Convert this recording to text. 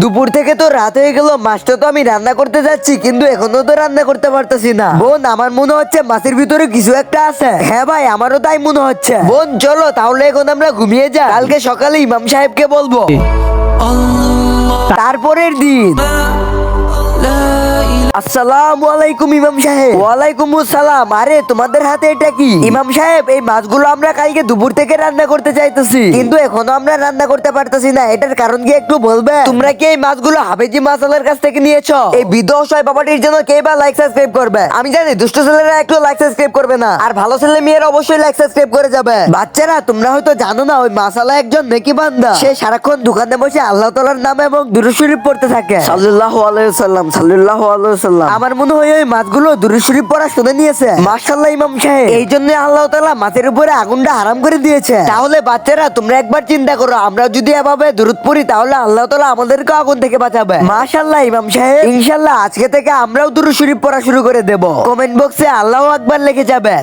দুপুর থেকে তো রাত হয়ে গেল, মাছটা তো আমি রান্না করতে যাচ্ছি কিন্তু এখনো তো রান্না করতে পারতেছি না। বোন, আমার মনে হচ্ছে মাছের ভিতরে কিছু একটা আছে। হ্যাঁ ভাই, আমারও তাই মনে হচ্ছে। বোন চলো তাহলে এখন আমরা ঘুমিয়ে যাই, কালকে সকালে ইমাম সাহেবকে বলবো। তারপরের দিন। আসসালামু আলাইকুম ইমাম সাহেব। ওয়ালাইকুম আসসালাম। আরে তোমাদের হাতে এটা কি? ইমাম সাহেব, এই মাছগুলো আমরা কালকে দুপুর থেকে রান্না করতে চাইতেছি কিন্তু এখনো আমরা রান্না করতে পারতেছি না, এটার কারণ কি একটু বলবে? তোমরা কি এই মাছগুলো হাফেজি মাছওয়ালার কাছ থেকে নিয়েছো? এই বৃদ্ধ অসহায় বাবাটির জন্য কে বা লাইক সাবস্ক্রাইব করবে? আমি জানি দুষ্ট ছেলেরা একটু লাইক সাবস্ক্রাইব করবে না, আর ভালো ছেলে মেয়েরা অবশ্যই লাইক সাবস্ক্রাইব করে যাবে। বাচ্চারা, তোমরা হয়তো জানো না ওই মাছওয়ালা একজন নেকি বান্দা। সে সারাক্ষণ দোকানে বসে আল্লাহ তাআলার নাম এবং দুরূদ শরীফ পড়তে থাকে। সাল্লাল্লাহু আলাইহি ওয়াসাল্লাম, সাল্লাল্লাহু আলাইহি ওয়াসাল্লাম। আমার মনে হয় ওই মাছগুলো দুরূদ শরীফ পড়া শুনে নিয়েছে। মাশাআল্লাহ ইমাম সাহেব, এই জন্য আল্লাহ তাআলা মাছের উপরে আগুনটা হারাম করে দিয়েছে। তাহলে বাচ্চারা, তোমরা একবার চিন্তা করো, আমরা যদি এভাবে দুরূদ পড়ি তাহলে আল্লাহ তাআলা আমাদেরকে আগুন থেকে বাঁচাবে। মাশাআল্লাহ ইমাম সাহেব, ইনশাআল্লাহ আজকে থেকে আমরাও দুরূদ শরীফ পড়া শুরু করে দেব। কমেন্ট বক্সে আল্লাহু আকবার লিখে যাবে।